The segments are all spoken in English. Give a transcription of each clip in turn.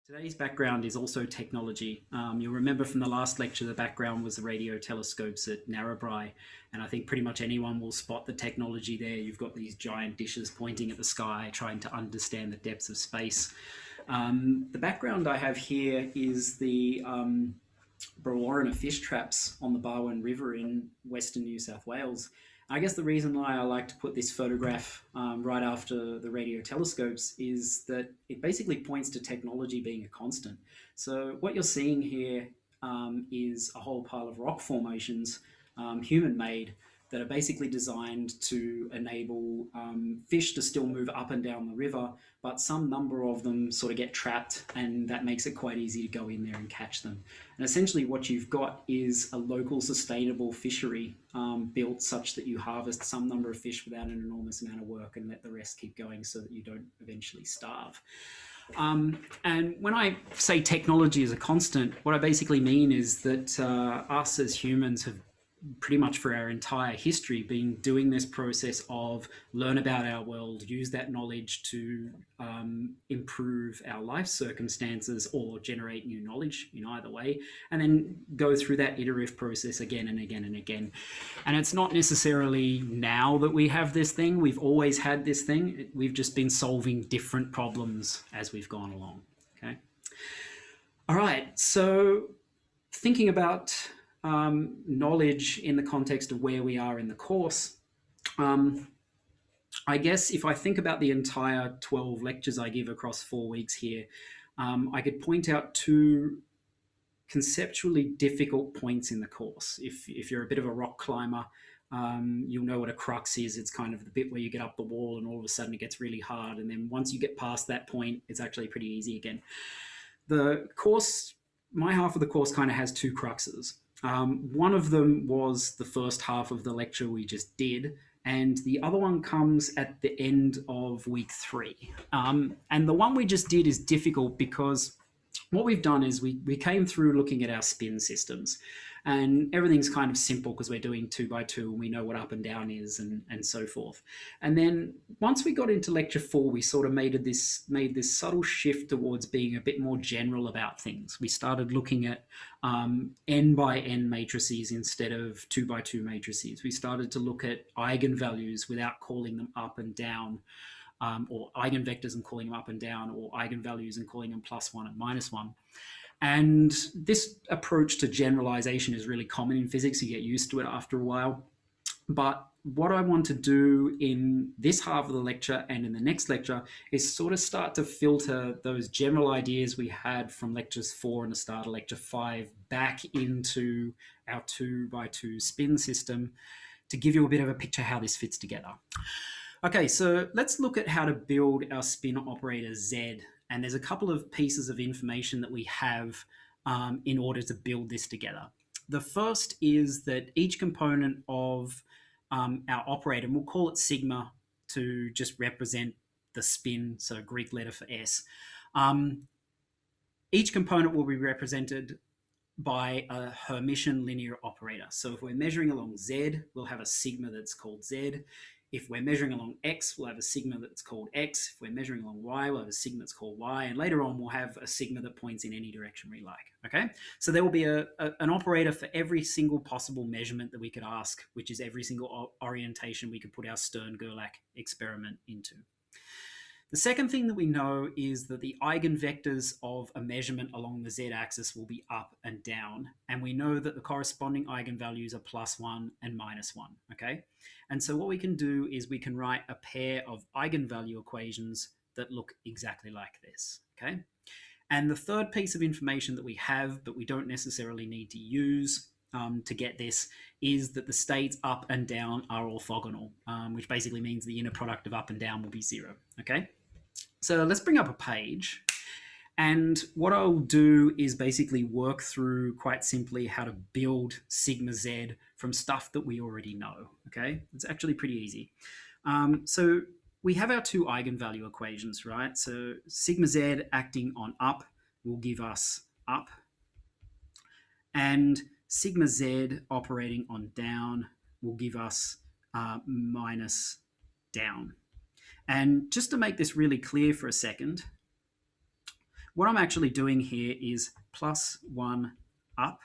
Today's background is also technology. You'll remember from the last lecture, the background was the radio telescopes at Narrabri, and I think pretty much anyone will spot the technology there. You've got these giant dishes pointing at the sky, trying to understand the depths of space. The background I have here is the Brewarrina fish traps on the Barwon River in western New South Wales. I guess the reason why I like to put this photograph right after the radio telescopes is that it basically points to technology being a constant. So what you're seeing here is a whole pile of rock formations, human-made, that are basically designed to enable fish to still move up and down the river, but some number of them sort of get trapped, and that makes it quite easy to go in there and catch them. And essentially what you've got is a local sustainable fishery built such that you harvest some number of fish without an enormous amount of work and let the rest keep going so that you don't eventually starve. And when I say technology is a constant, what I basically mean is that us as humans have pretty much for our entire history been doing this process of learn about our world, use that knowledge to improve our life circumstances or generate new knowledge in either way, and then go through that iterative process again and again and again. And it's not necessarily now that we have this thing. We've always had this thing. We've just been solving different problems as we've gone along. Okay. All right. So thinking about knowledge in the context of where we are in the course, I guess if I think about the entire 12 lectures I give across 4 weeks here, I could point out two conceptually difficult points in the course. If you're a bit of a rock climber, you'll know what a crux is. It's kind of the bit where you get up the wall and all of a sudden it gets really hard. And then once you get past that point, it's actually pretty easy again. The course, my half of the course kind of has two cruxes. One of them was the first half of the lecture we just did, and the other one comes at the end of week 3. And the one we just did is difficult because what we've done is we came through looking at our spin systems, and everything's kind of simple because we're doing 2 by 2 and we know what up and down is and so forth. And then once we got into lecture 4, we sort of made this subtle shift towards being a bit more general about things. We started looking at n by n matrices instead of 2 by 2 matrices. We started to look at eigenvalues without calling them up and down, or eigenvectors and calling them up and down, or eigenvalues and calling them +1 and -1. And this approach to generalization is really common in physics. You get used to it after a while. But what I want to do in this half of the lecture and in the next lecture is sort of start to filter those general ideas we had from lectures 4 and the start of lecture 5 back into our 2 by 2 spin system to give you a bit of a picture how this fits together. Okay, so let's look at how to build our spin operator Z. And there's a couple of pieces of information that we have in order to build this together. The first is that each component of our operator, and we'll call it sigma to just represent the spin, so Greek letter for S. Each component will be represented by a Hermitian linear operator. So if we're measuring along Z, we'll have a sigma that's called Z. If we're measuring along X, we'll have a sigma that's called X. If we're measuring along Y, we'll have a sigma that's called Y. And later on, we'll have a sigma that points in any direction we like. Okay, so there will be an operator for every single possible measurement that we could ask, which is every single orientation we could put our Stern-Gerlach experiment into. The second thing that we know is that the eigenvectors of a measurement along the z-axis will be up and down. And we know that the corresponding eigenvalues are +1 and -1, okay? And so what we can do is we can write a pair of eigenvalue equations that look exactly like this, okay? And the third piece of information that we have, but we don't necessarily need to use to get this, is that the states up and down are orthogonal, which basically means the inner product of up and down will be 0, okay? So let's bring up a page. And what I'll do is basically work through quite simply how to build sigma Z from stuff that we already know, okay? It's actually pretty easy. So we have our two eigenvalue equations, right? So sigma Z acting on up will give us up, and sigma Z operating on down will give us minus down. And just to make this really clear for a second, what I'm actually doing here is plus 1 up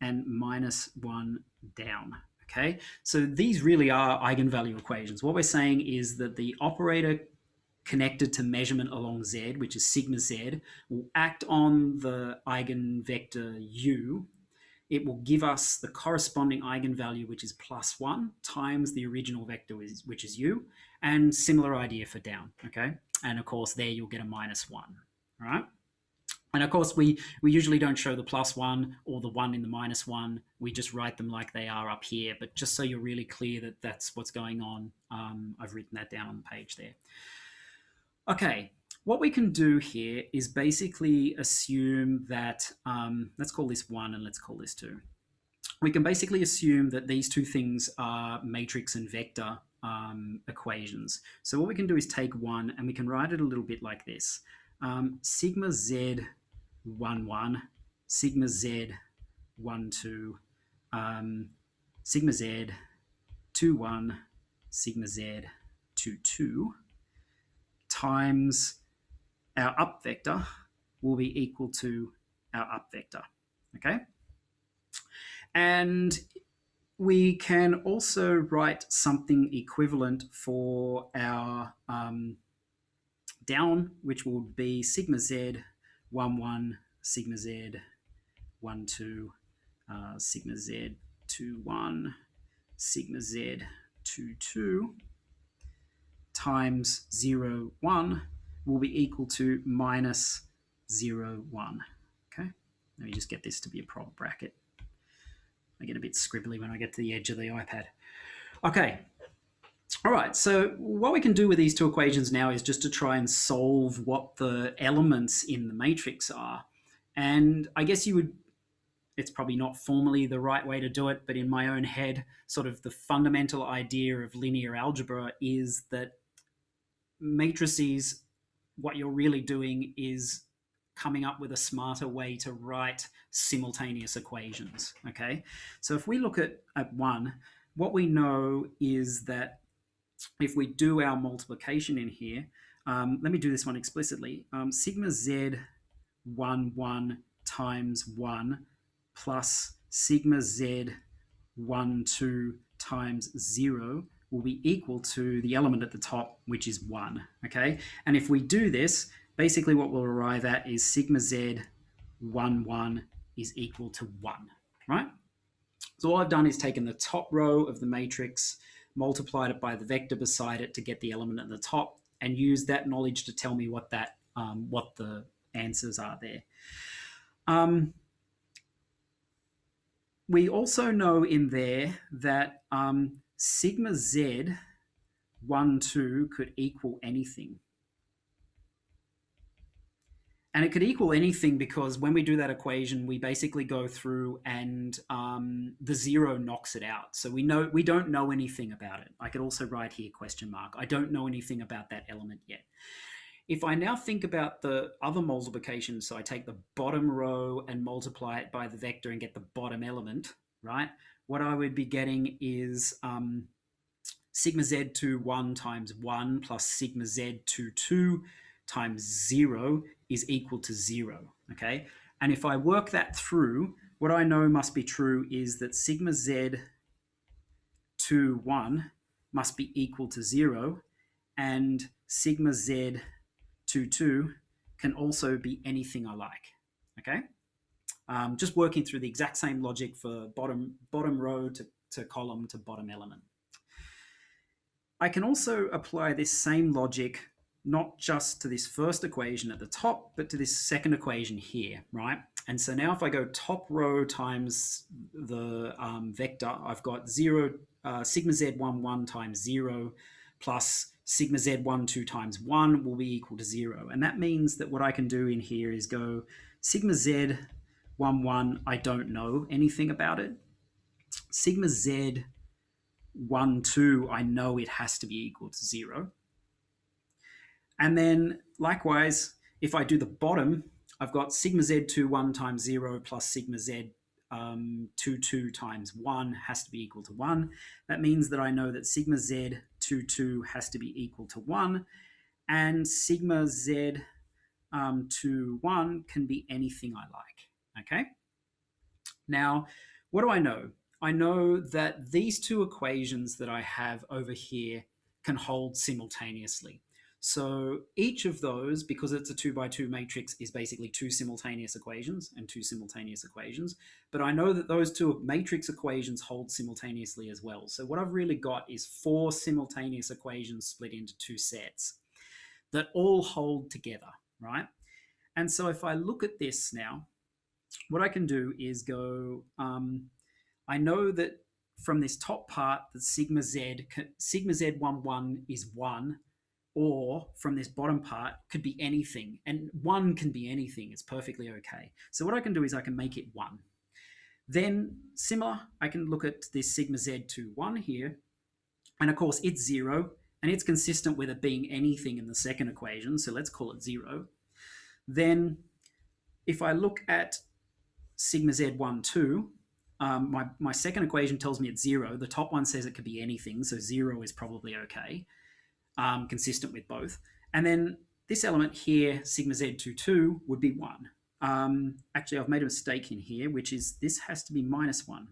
and minus 1 down. Okay, so these really are eigenvalue equations. What we're saying is that the operator connected to measurement along z, which is sigma z, will act on the eigenvector u. It will give us the corresponding eigenvalue, which is plus 1, times the original vector, which is u, and similar idea for down, okay? And of course, there you'll get a minus 1, all right? And of course, we usually don't show the plus 1 or the 1 in the minus 1. We just write them like they are up here. But just so you're really clear that that's what's going on, I've written that down on the page there. Okay, what we can do here is basically assume that, let's call this 1 and let's call this 2. We can basically assume that these two things are matrix and vector equations. So what we can do is take 1 and we can write it a little bit like this. Sigma z 1, 1, sigma z 1, 2, sigma z 2, 1, sigma z 2, 2 times our up vector will be equal to our up vector, okay? And we can also write something equivalent for our down, which will be sigma z 1, 1, sigma z 1, 2, sigma z 2, 1, sigma z 2, 2 times 0, 1 will be equal to minus 0, 1. Okay, let me just get this to be a proper bracket. I get a bit scribbly when I get to the edge of the iPad. Okay, all right, so what we can do with these two equations now is just to try and solve what the elements in the matrix are. And I guess it's probably not formally the right way to do it, but in my own head, sort of the fundamental idea of linear algebra is that matrices, what you're really doing is coming up with a smarter way to write simultaneous equations, okay? So if we look at 1, what we know is that if we do our multiplication in here, let me do this one explicitly. Sigma z 1, 1 times 1 plus sigma z 1, 2 times 0 will be equal to the element at the top, which is 1, okay? And if we do this, basically what we'll arrive at is sigma z 1, 1 is equal to 1, right? So all I've done is taken the top row of the matrix, multiplied it by the vector beside it to get the element at the top, and use that knowledge to tell me what that what the answers are there. We also know in there that sigma z 1, 2 could equal anything. And it could equal anything because when we do that equation, we basically go through and the 0 knocks it out. So we don't know anything about it. I could also write here question mark. I don't know anything about that element yet. If I now think about the other multiplication, so I take the bottom row and multiply it by the vector and get the bottom element, right? What I would be getting is sigma z2 1 times 1 plus sigma z2 2 times 0 is equal to 0, okay? And if I work that through, what I know must be true is that sigma z2 1 must be equal to 0, and sigma z2 2 can also be anything I like, okay? Just working through the exact same logic for bottom row to column to bottom element. I can also apply this same logic not just to this first equation at the top, but to this second equation here, right? And so now if I go top row times the vector, I've got sigma z1 1 times 0 plus sigma z1 2 times 1 will be equal to 0. And that means that what I can do in here is go sigma z1 1, I don't know anything about it. Sigma z1 2, I know it has to be equal to 0. And then likewise, if I do the bottom, I've got sigma z2 1 times 0 plus sigma z2 2 times 1 has to be equal to 1. That means that I know that sigma z2 2 has to be equal to 1, and sigma z to 1 can be anything I like, okay? Now, what do I know? I know that these two equations that I have over here can hold simultaneously. So each of those, because it's a 2 by 2 matrix, is basically two simultaneous equations and two simultaneous equations. But I know that those two matrix equations hold simultaneously as well. So what I've really got is 4 simultaneous equations split into 2 sets that all hold together, right? And so if I look at this now, what I can do is go, I know that from this top part that sigma z11 is 1, or from this bottom part could be anything, and 1 can be anything. It's perfectly okay. So what I can do is I can make it 1. Then similar, I can look at this sigma z21 here, and of course it's 0, and it's consistent with it being anything in the second equation, so let's call it 0. Then if I look at sigma z12, my second equation tells me it's 0. The top one says it could be anything, so 0 is probably okay, consistent with both. And then this element here, sigma z22, would be 1. Actually, I've made a mistake in here, which is this has to be minus 1.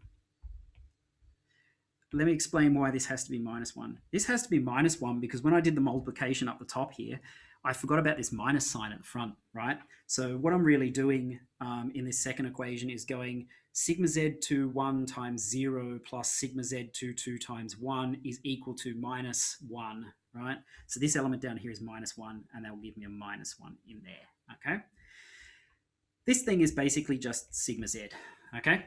Let me explain why this has to be minus 1. This has to be minus 1 because when I did the multiplication up the top here, I forgot about this minus sign at the front, right? So what I'm really doing in this second equation is going sigma z21 times 0 plus sigma z22 times 1 is equal to minus 1, right? So this element down here is minus 1, and that will give me a minus 1 in there, okay? This thing is basically just sigma z, okay?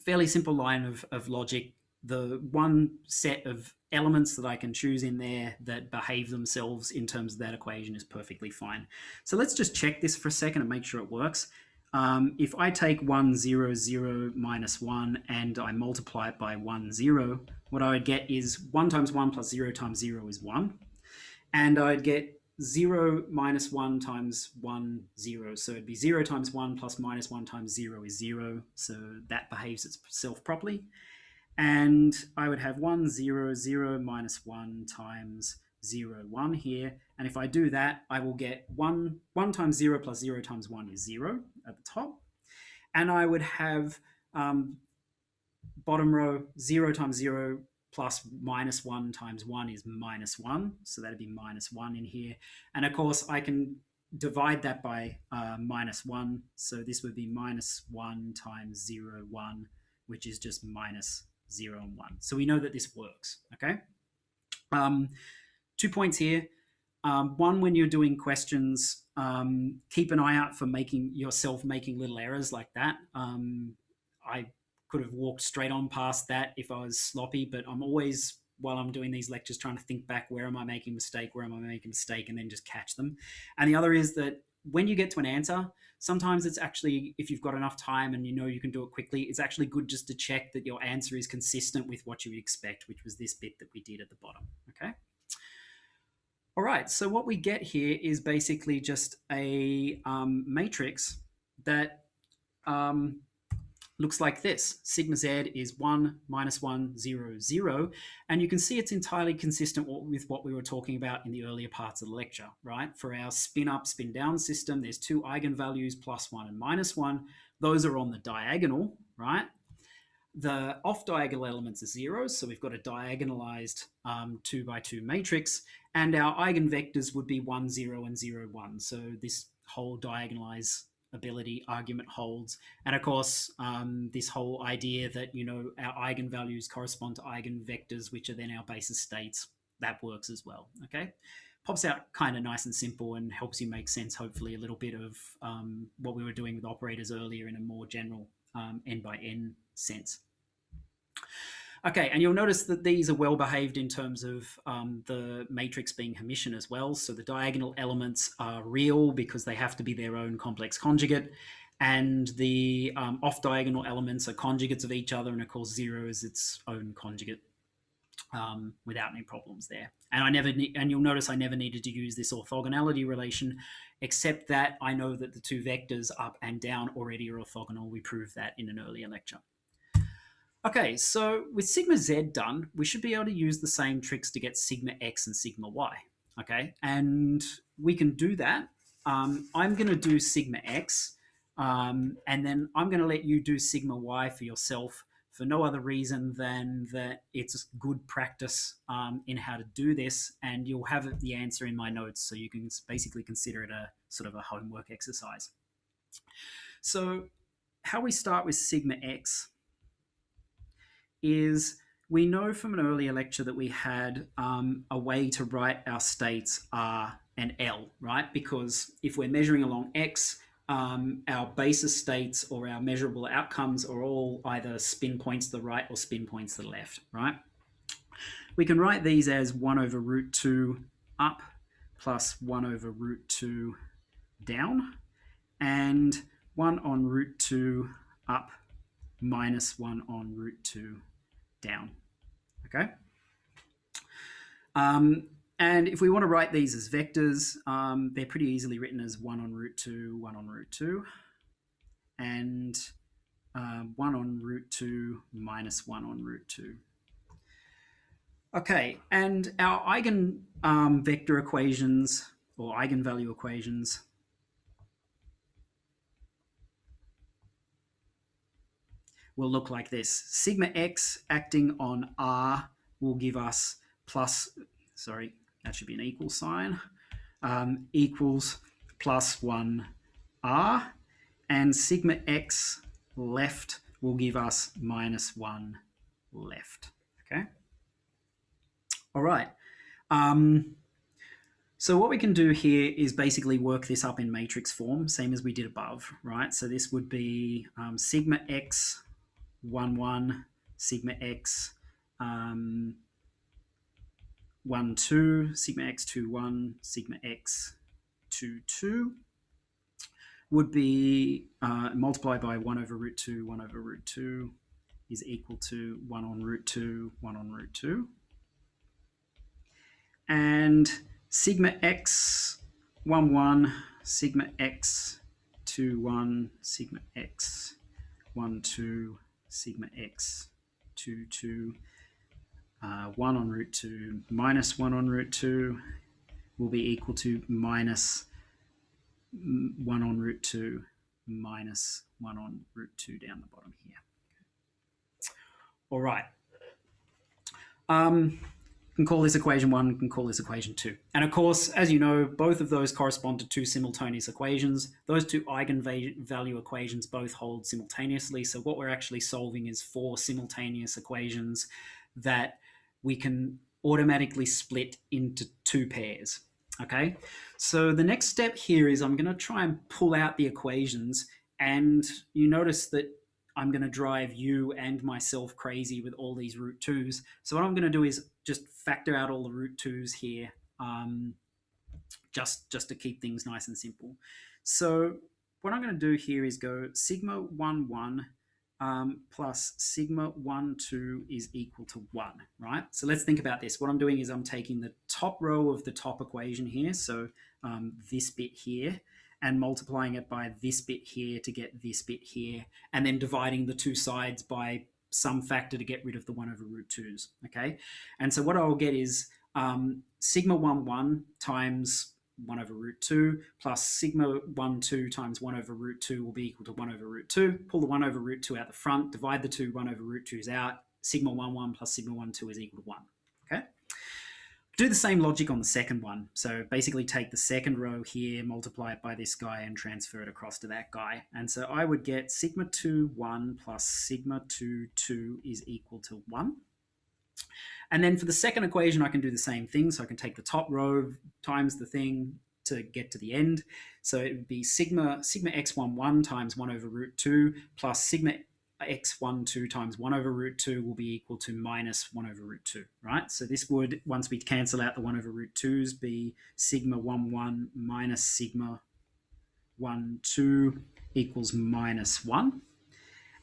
Fairly simple line of logic. The one set of elements that I can choose in there that behave themselves in terms of that equation is perfectly fine. So let's just check this for a second and make sure it works. If I take 1, 0, 0, minus 1, and I multiply it by 1, 0, what I would get is 1 times 1 plus 0 times 0 is 1. And I'd get 0 minus 1 times 1, 0. So it'd be 0 times 1 plus minus 1 times 0 is 0. So that behaves itself properly. And I would have 1, 0, 0 minus 1 times 0, 1 here. And if I do that, I will get 1 times 0 plus 0 times 1 is 0 at the top. And I would have bottom row 0 times 0 plus minus 1 times 1 is minus 1. So that'd be minus 1 in here. And of course, I can divide that by minus 1. So this would be minus 1 times 0, 1, which is just minus 0 and 1. So we know that this works, okay? 2 points here. One, when you're doing questions, keep an eye out for making little errors like that. I could have walked straight on past that if I was sloppy, but I'm always, while I'm doing these lectures, trying to think back, where am I making a mistake, and then just catch them. And the other is that when you get to an answer, sometimes it's actually, if you've got enough time and you know you can do it quickly, it's actually good just to check that your answer is consistent with what you would expect, which was this bit that we did at the bottom, okay? All right, so what we get here is basically just a matrix that looks like this. Sigma z is 1, minus 1, 0, 0. And you can see it's entirely consistent with what we were talking about in the earlier parts of the lecture, right? For our spin up, spin down system, there's two eigenvalues, plus 1 and minus 1. Those are on the diagonal, right? The off-diagonal elements are zeros, so we've got a diagonalized 2 by 2 matrix, and our eigenvectors would be 1, 0, and 0, 1. So this whole diagonalizability argument holds. And of course, this whole idea that, you know, our eigenvalues correspond to eigenvectors, which are then our basis states, that works as well, okay? Pops out kind of nice and simple and helps you make sense, hopefully, a little bit of what we were doing with operators earlier in a more general n by n sense. Okay, and you'll notice that these are well behaved in terms of the matrix being Hermitian as well. So the diagonal elements are real because they have to be their own complex conjugate, and the off-diagonal elements are conjugates of each other, and of course 0 is its own conjugate without any problems there. And you'll notice I never needed to use this orthogonality relation, except that I know that the two vectors up and down already are orthogonal. We proved that in an earlier lecture. Okay, so with sigma z done, we should be able to use the same tricks to get sigma x and sigma y, okay? And we can do that I'm going to do sigma x, and then I'm going to let you do sigma y for yourself for no other reason than that it's good practice in how to do this, and you'll have the answer in my notes, so you can basically consider it a sort of a homework exercise. So how we start with sigma x is we know from an earlier lecture that we had a way to write our states R and L, right? Because if we're measuring along X, our basis states or our measurable outcomes are all either spin points to the right or spin points to the left, right? We can write these as 1 over root 2 up plus 1 over root 2 down, and 1 on root 2 up minus 1 on root 2 down. Okay. And if we want to write these as vectors, they're pretty easily written as 1 on root 2, 1 on root 2, and 1 on root 2 minus 1 on root 2. Okay, and our eigenvector equations or eigenvalue equations will look like this. Sigma x acting on R will give us plus, sorry, that should be an equal sign, equals plus 1 R, and sigma x left will give us minus 1 left, okay? All right. So what we can do here is basically work this up in matrix form, same as we did above, right? So this would be sigma x 1, 1, sigma x 1, 2, sigma x 2, 1, sigma x 2, 2 would be multiplied by 1 over root 2, 1 over root 2 is equal to 1 on root 2, 1 on root 2. And sigma x 1, 1, sigma x 2, 1, sigma x 1, 2, sigma x 2, 2, 1 on root 2 minus 1 on root 2 will be equal to minus 1 on root 2 minus 1 on root 2 down the bottom here. All right. Can call this equation 1, can call this equation 2. And of course, as you know, both of those correspond to two simultaneous equations. Those two eigenvalue equations both hold simultaneously. So what we're actually solving is 4 simultaneous equations that we can automatically split into 2 pairs. Okay, so the next step here is I'm going to try and pull out the equations, and you notice that I'm going to drive you and myself crazy with all these root 2's. So what I'm going to do is just factor out all the root 2's here, just to keep things nice and simple. So what I'm going to do here is go sigma 1, 1 plus sigma 1, 2 is equal to 1, right? So let's think about this. What I'm doing is I'm taking the top row of the top equation here, so this bit here, and multiplying it by this bit here to get this bit here, and then dividing the two sides by some factor to get rid of the 1 over root 2's, okay? And so what I'll get is sigma 1, 1 times 1 over root 2 plus sigma 1, 2 times 1 over root 2 will be equal to 1 over root 2. Pull the 1 over root 2 out the front, divide the two 1 over root 2's out. Sigma 1, 1 plus sigma 1, 2 is equal to 1, okay? Do the same logic on the second one. So basically take the second row here, multiply it by this guy, and transfer it across to that guy. And so I would get sigma 2, 1 plus sigma 2, 2 is equal to 1. And then for the second equation, I can do the same thing. So I can take the top row times the thing to get to the end. So it would be sigma x1, 1 times 1 over root 2 plus sigma x1, 2 times 1 over root 2 will be equal to minus 1 over root 2, right? So this would, once we cancel out the 1 over root 2's, be sigma 1, 1 minus sigma 1, 2 equals minus 1.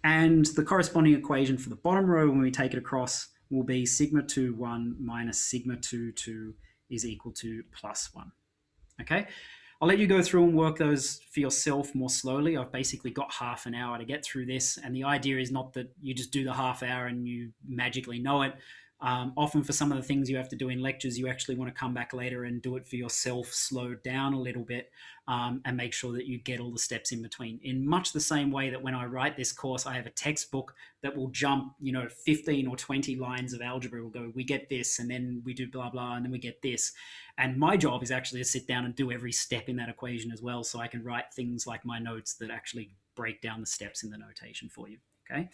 And the corresponding equation for the bottom row, when we take it across, will be sigma 2, 1 minus sigma 2, 2 is equal to plus 1, okay? I'll let you go through and work those for yourself more slowly. I've basically got half an hour to get through this, and the idea is not that you just do the half hour and you magically know it. Often for some of the things you have to do in lectures, you actually want to come back later and do it for yourself, slow down a little bit, and make sure that you get all the steps in between. In much the same way that when I write this course, I have a textbook that will jump, 15 or 20 lines of algebra. Will go, we get this, and then we do blah, blah, and then we get this. And my job is actually to sit down and do every step in that equation as well, so I can write things like my notes that actually break down the steps in the notation for you, okay?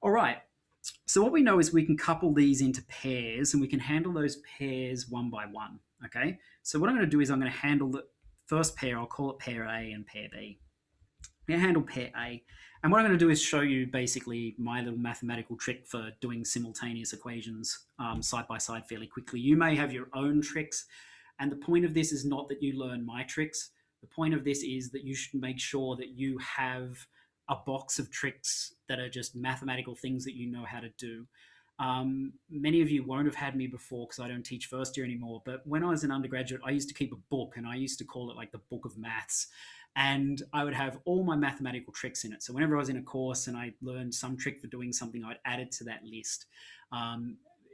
All right. So what we know is we can couple these into pairs, and we can handle those pairs one by one, okay? So what I'm going to do is I'm going to handle the first pair. I'll call it pair A and pair B. I'm going to handle pair A. And what I'm going to do is show you basically my little mathematical trick for doing simultaneous equations side by side fairly quickly. You may have your own tricks, and the point of this is not that you learn my tricks. The point of this is that you should make sure that you have a box of tricks that are just mathematical things that you know how to do. Many of you won't have had me before because I don't teach first year anymore, but when I was an undergraduate, I used to keep a book, and I used to call it like the book of maths, and I would have all my mathematical tricks in it. So whenever I was in a course and I learned some trick for doing something, I'd add it to that list.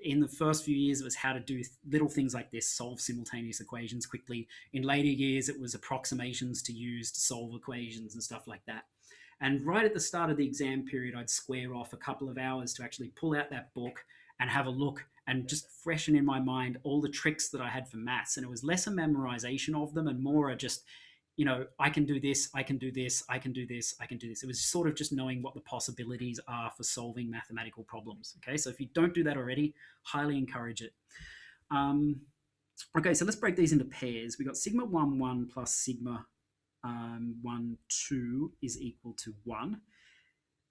In the first few years, it was how to do little things like this, solve simultaneous equations quickly. In later years, it was approximations to use to solve equations and stuff like that. And right at the start of the exam period, I'd square off a couple of hours to actually pull out that book and have a look and just freshen in my mind all the tricks that I had for maths. And it was less a memorization of them and more a just, I can do this, I can do this, I can do this, I can do this. It was sort of just knowing what the possibilities are for solving mathematical problems. Okay, so if you don't do that already, highly encourage it. Okay, so let's break these into pairs. We've got sigma 1, 1 plus sigma 1, 2 is equal to 1.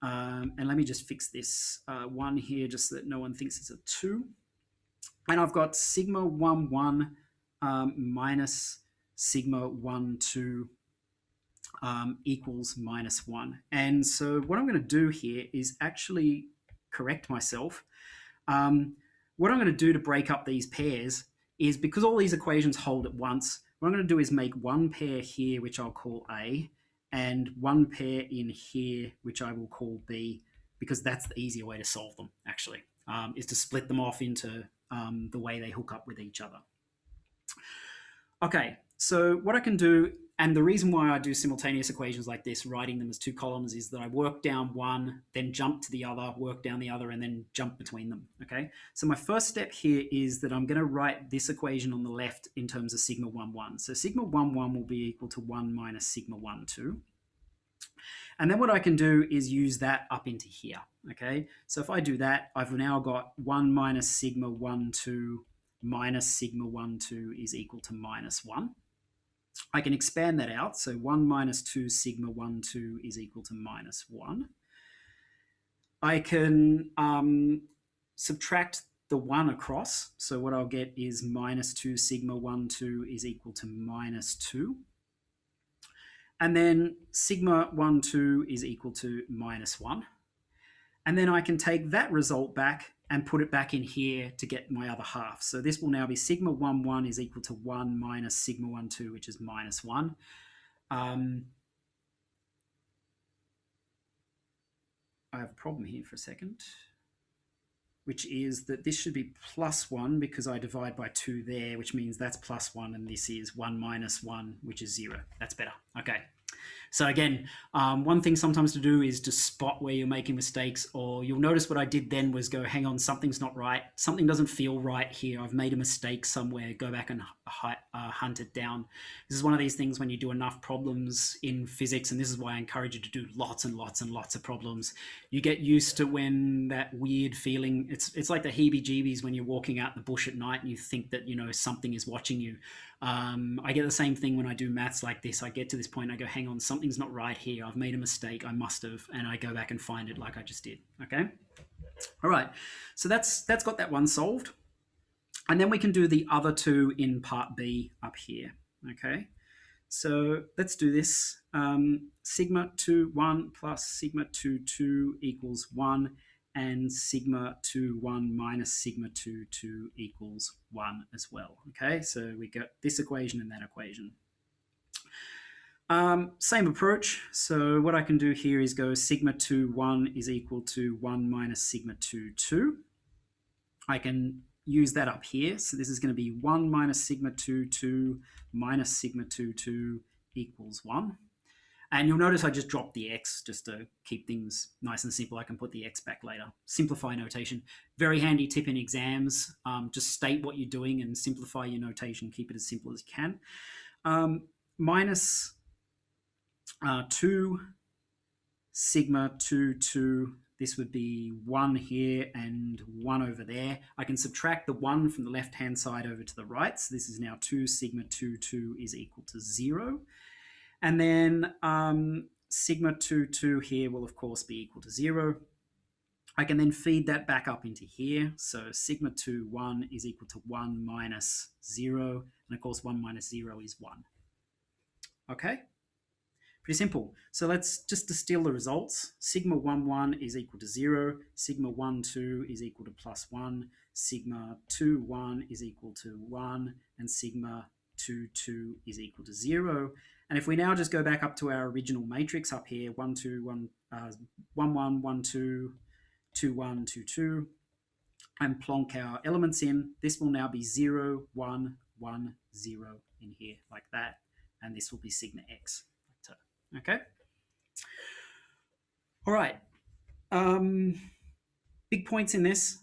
And let me just fix this 1 here just so that no one thinks it's a 2. And I've got sigma 1, 1 minus sigma 1, 2 equals minus 1. And so what I'm going to do here is actually correct myself. What I'm going to do to break up these pairs is, because all these equations hold at once, what I'm going to do is make one pair here, which I'll call A, and one pair in here, which I will call B, because that's the easier way to solve them, actually, is to split them off into the way they hook up with each other. Okay, so what I can do, and the reason why I do simultaneous equations like this, writing them as two columns, is that I work down one, then jump to the other, work down the other, and then jump between them, okay? So my first step here is that I'm going to write this equation on the left in terms of sigma 1, 1. So sigma 1, 1 will be equal to 1 minus sigma 1, 2. And then what I can do is use that up into here, okay? So if I do that, I've now got 1 minus sigma 1, 2 minus sigma 1, 2 is equal to minus 1. I can expand that out. So 1 minus 2 sigma 1, 2 is equal to minus 1. I can subtract the 1 across. So what I'll get is minus 2 sigma 1, 2 is equal to minus 2. And then sigma 1, 2 is equal to minus 1. And then I can take that result back and put it back in here to get my other half. So this will now be sigma 1, 1 is equal to 1 minus sigma 1, 2, which is minus 1. I have a problem here for a second, which is that this should be plus 1 because I divide by 2 there, which means that's plus 1, and this is 1 minus 1, which is 0. That's better. Okay. So again, one thing sometimes to do is to spot where you're making mistakes, or you'll notice what I did then was go, hang on, something's not right. Something doesn't feel right here. I've made a mistake somewhere. Go back and hunt it down. This is one of these things when you do enough problems in physics, and this is why I encourage you to do lots and lots and lots of problems. You get used to when that weird feeling, it's like the heebie-jeebies when you're walking out in the bush at night and you think that, something is watching you. I get the same thing when I do maths like this. I get to this point, I go, hang on, something's not right here. I've made a mistake. I must have. And I go back and find it like I just did. Okay. All right. So that's got that one solved. And then we can do the other two in part B up here. Okay. So let's do this. Sigma 2, 1 plus sigma 2, 2 equals 1. And sigma 2, 1 minus sigma 2, 2 equals 1 as well. Okay, so we got this equation and that equation. Same approach. So what I can do here is go sigma 2, 1 is equal to 1 minus sigma 2, 2. I can use that up here. So this is going to be 1 minus sigma 2, 2 minus sigma 2, 2 equals 1. And you'll notice I just dropped the x just to keep things nice and simple. I can put the x back later. Simplify notation. Very handy tip in exams. Just state what you're doing and simplify your notation. Keep it as simple as you can. Minus 2 sigma 2, 2. This would be 1 here and 1 over there. I can subtract the 1 from the left-hand side over to the right. So this is now 2 sigma 2, 2 is equal to 0. And then sigma 2, 2 here will, of course, be equal to 0. I can then feed that back up into here. So sigma 2, 1 is equal to 1 minus 0. And, of course, 1 minus 0 is 1. Okay? Pretty simple. So let's just distill the results. Sigma 1, 1 is equal to 0. Sigma 1, 2 is equal to plus 1. Sigma 2, 1 is equal to 1. And sigma 2, 2 is equal to 0. And if we now just go back up to our original matrix up here, 1, 2, 1, 1, 1, 2, 2, 1, 2, 2, and plonk our elements in, this will now be 0, 1, 1, 0 in here like that. And this will be sigma x. Okay. All right. Big points in this.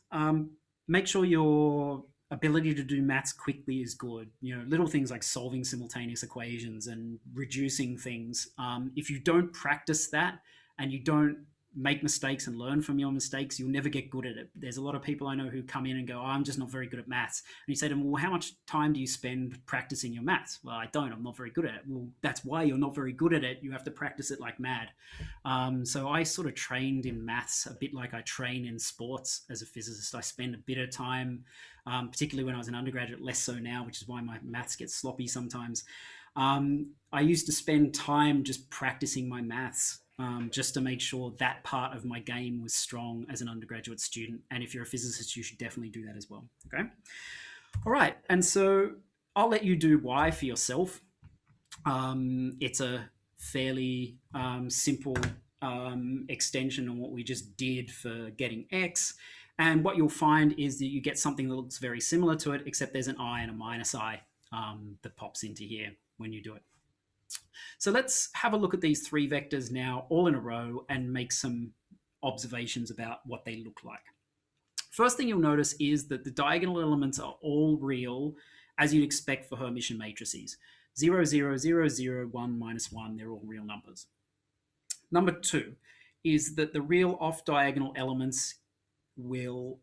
Make sure your ability to do maths quickly is good. You know, little things like solving simultaneous equations and reducing things. If you don't practice that and you don't make mistakes and learn from your mistakes, you'll never get good at it. There's a lot of people I know who come in and go, oh, I'm just not very good at maths. And you say to them, well, how much time do you spend practicing your maths? Well, I don't. I'm not very good at it. Well, that's why you're not very good at it. You have to practice it like mad. So I sort of trained in maths a bit like I train in sports as a physicist. I spend a bit of time, particularly when I was an undergraduate, less so now, which is why my maths get sloppy sometimes. I used to spend time just practicing my maths. Just to make sure that part of my game was strong as an undergraduate student. And if you're a physicist, you should definitely do that as well. Okay. All right. And so I'll let you do y for yourself. It's a fairly simple extension on what we just did for getting x. And what you'll find is that you get something that looks very similar to it, except there's an I and a minus I that pops into here when you do it. So let's have a look at these three vectors now all in a row and make some observations about what they look like. First thing you'll notice is that the diagonal elements are all real, as you'd expect for Hermitian matrices. 0, 0, 0, 0, 1, minus 1, they're all real numbers. Number two is that the real off-diagonal elements will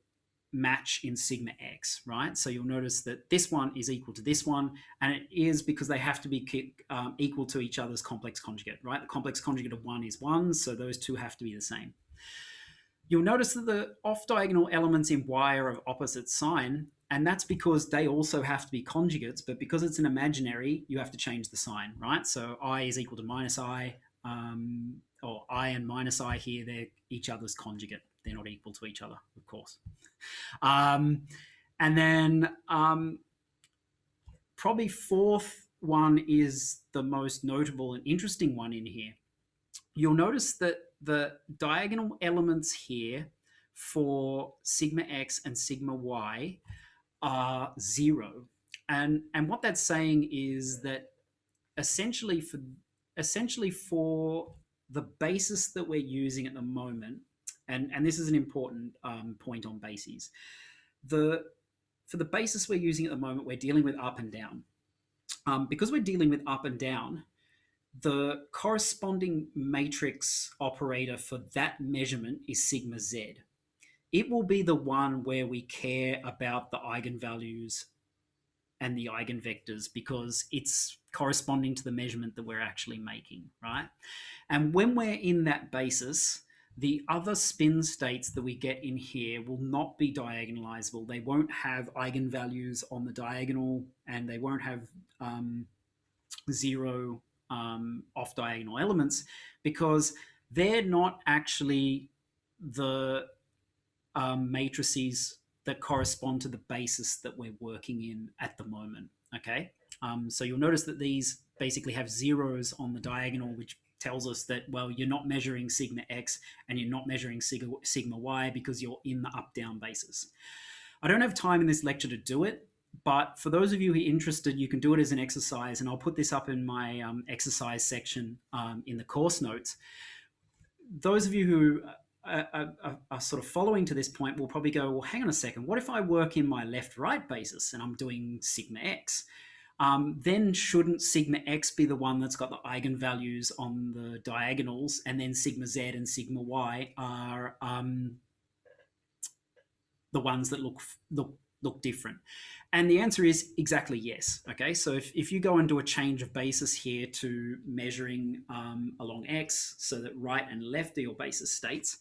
match in sigma x, right? So you'll notice that this one is equal to this one, and it is because they have to be equal to each other's complex conjugate, right? The complex conjugate of 1 is 1, so those two have to be the same. You'll notice that the off-diagonal elements in y are of opposite sign, and that's because they also have to be conjugates, but because it's an imaginary, you have to change the sign, right? So I is equal to minus I, or I and minus I here, they're each other's conjugate. They're not equal to each other, of course. And then probably fourth one is the most notable and interesting one in here. You'll notice that the diagonal elements here for sigma x and sigma y are 0. And what that's saying is that essentially for the basis that we're using at the moment, and this is an important point on bases. For the basis we're using at the moment, we're dealing with up and down. Because we're dealing with up and down, the corresponding matrix operator for that measurement is sigma z. It will be the one where we care about the eigenvalues and the eigenvectors because it's corresponding to the measurement that we're actually making, right? And when we're in that basis, the other spin states that we get in here will not be diagonalizable. They won't have eigenvalues on the diagonal, and they won't have 0 off-diagonal elements because they're not actually the matrices that correspond to the basis that we're working in at the moment, okay? So you'll notice that these basically have zeros on the diagonal, which tells us that, well, you're not measuring sigma x and you're not measuring sigma y because you're in the up-down basis. I don't have time in this lecture to do it, but for those of you who are interested, you can do it as an exercise, and I'll put this up in my exercise section in the course notes. Those of you who are sort of following to this point will probably go, well, hang on a second, what if I work in my left-right basis and I'm doing sigma x? Then shouldn't sigma x be the one that's got the eigenvalues on the diagonals, and then sigma z and sigma y are the ones that look different? And the answer is exactly yes. Okay, so if you go and do a change of basis here to measuring along x, so that right and left are your basis states,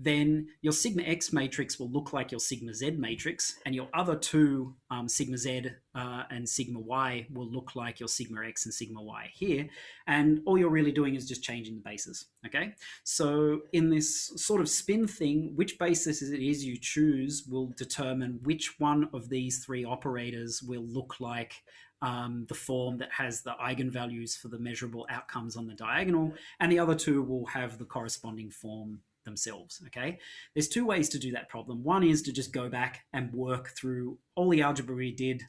then your sigma x matrix will look like your sigma z matrix, and your other two, sigma z and sigma y, will look like your sigma x and sigma y here. And all you're really doing is just changing the basis. Okay, so in this sort of spin thing, which basis it is you choose will determine which one of these three operators will look like the form that has the eigenvalues for the measurable outcomes on the diagonal, and the other two will have the corresponding form themselves. Okay, there's two ways to do that problem. One is to just go back and work through all the algebra we did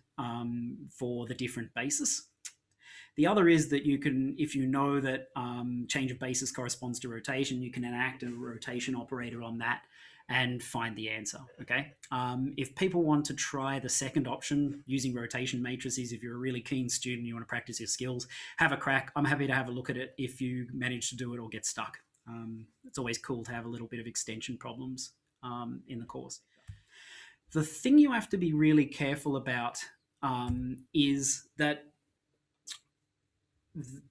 for the different bases. The other is that you can, if you know that change of basis corresponds to rotation, you can enact a rotation operator on that and find the answer. Okay. If people want to try the second option using rotation matrices, if you're a really keen student, you want to practice your skills, have a crack. I'm happy to have a look at it if you manage to do it or get stuck. It's always cool to have a little bit of extension problems in the course. The thing you have to be really careful about is that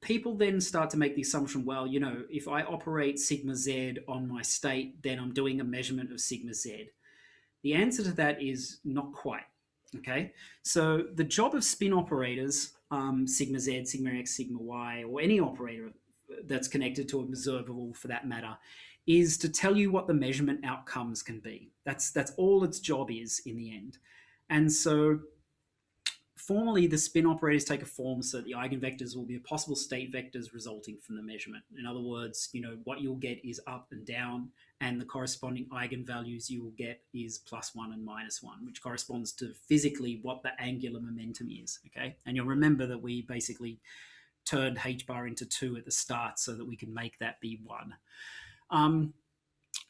people then start to make the assumption, well, you know, if I operate sigma z on my state, then I'm doing a measurement of sigma z. The answer to that is not quite. Okay, so the job of spin operators, sigma z, sigma x, sigma y, or any operator that's connected to an observable for that matter, is to tell you what the measurement outcomes can be. That's all its job is in the end. And so formally, the spin operators take a form so that the eigenvectors will be the possible state vectors resulting from the measurement. In other words, you know, what you'll get is up and down, and the corresponding eigenvalues you will get is +1 and -1, which corresponds to physically what the angular momentum is. Okay, and you'll remember that we basically turned h bar into 2 at the start so that we can make that be 1.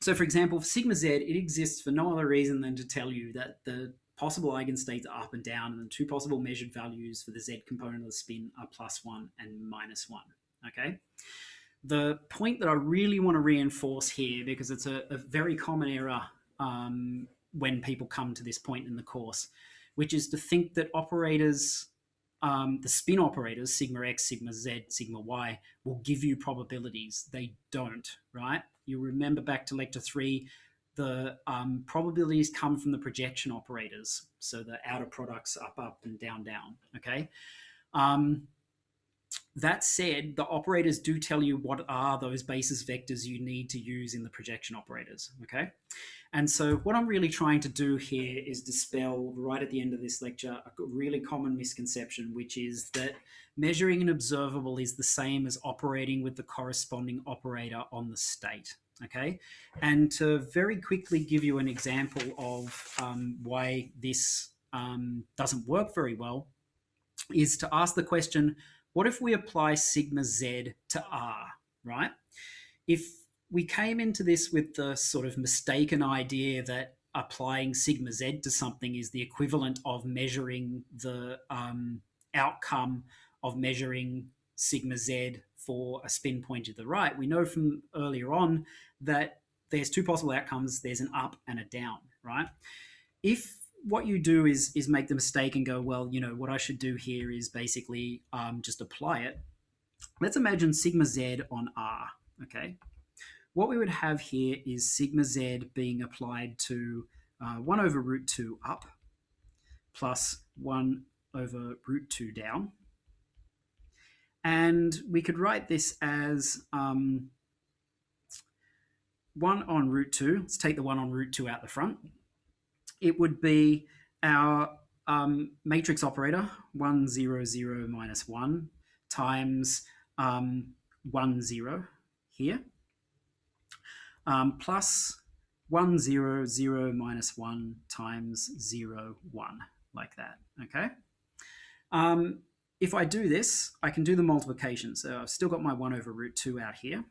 So for example, for sigma z, it exists for no other reason than to tell you that the possible eigenstates are up and down, and the two possible measured values for the z component of the spin are +1 and -1. Okay. The point that I really want to reinforce here, because it's a very common error when people come to this point in the course, which is to think that operators, the spin operators, sigma x, sigma z, sigma y, will give you probabilities. They don't, right? You remember back to lecture 3, the probabilities come from the projection operators. So the outer products up, and down, okay? That said, the operators do tell you what are those basis vectors you need to use in the projection operators, okay? And so what I'm really trying to do here is dispel, right at the end of this lecture, a really common misconception, which is that measuring an observable is the same as operating with the corresponding operator on the state, okay? And to very quickly give you an example of why this doesn't work very well is to ask the question, what if we apply sigma z to r, right? If we came into this with the sort of mistaken idea that applying sigma z to something is the equivalent of measuring the outcome of measuring sigma z for a spin point to the right, we know from earlier on that there's two possible outcomes. There's an up and a down, right? If what you do is make the mistake and go, well, you know, what I should do here is basically just apply it. Let's imagine sigma z on r, okay? What we would have here is sigma z being applied to 1 over root 2 up plus 1 over root 2 down. And we could write this as 1 on root 2. Let's take the 1 on root 2 out the front. It would be our matrix operator, 1, 0, 0, minus 1, times 1, 0 here, plus 1, 0, 0, minus 1 times 0, 1, like that, okay? If I do this, I can do the multiplication. So I've still got my 1 over root 2 out here.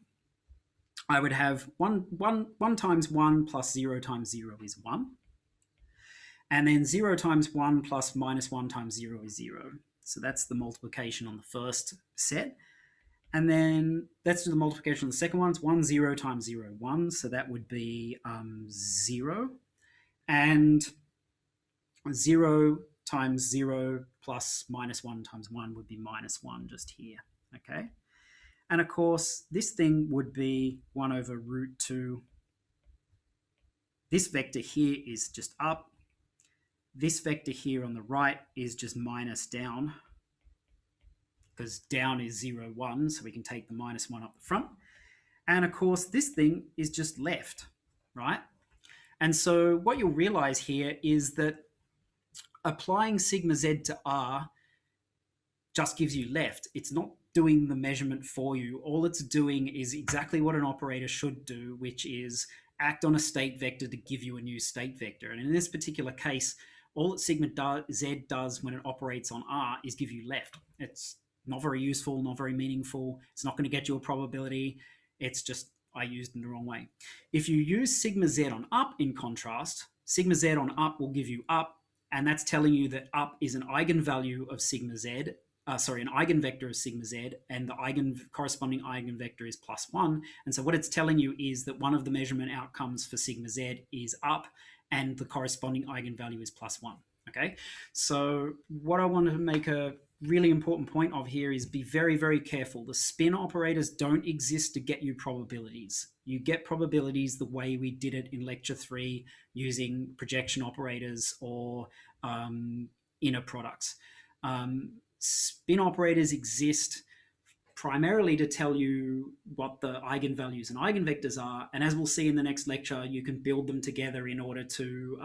I would have 1 times 1 plus 0 times 0 is 1. And then 0 times 1 plus minus 1 times 0 is 0. So that's the multiplication on the first set. And then let's do the multiplication on the second one. It's 1, 0 times 0, 1. So that would be 0. And 0 times 0 plus minus 1 times 1 would be minus 1 just here, okay? And of course, this thing would be 1 over root 2. This vector here is just up. This vector here on the right is just minus down, because down is 0, 1, so we can take the minus 1 up the front. And of course, this thing is just left, right? And so what you'll realize here is that applying sigma z to r just gives you left. It's not doing the measurement for you. All it's doing is exactly what an operator should do, which is act on a state vector to give you a new state vector. And in this particular case, all that sigma z does when it operates on r is give you left. It's not very useful, not very meaningful. It's not going to get you a probability. It's just, I used in the wrong way. If you use sigma z on up, in contrast, sigma z on up will give you up, and that's telling you that up is an eigenvalue of sigma z, an eigenvector of sigma z, and the corresponding eigenvector is +1. And so what it's telling you is that one of the measurement outcomes for sigma z is up, and the corresponding eigenvalue is +1. Okay, so what I want to make a really important point of here is be very, very careful. The spin operators don't exist to get you probabilities. You get probabilities the way we did it in lecture 3 using projection operators or inner products. Spin operators exist primarily to tell you what the eigenvalues and eigenvectors are. And as we'll see in the next lecture, you can build them together in order to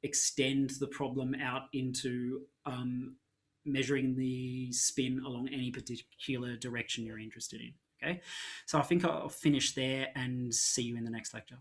extend the problem out into measuring the spin along any particular direction you're interested in. Okay, so I think I'll finish there and see you in the next lecture.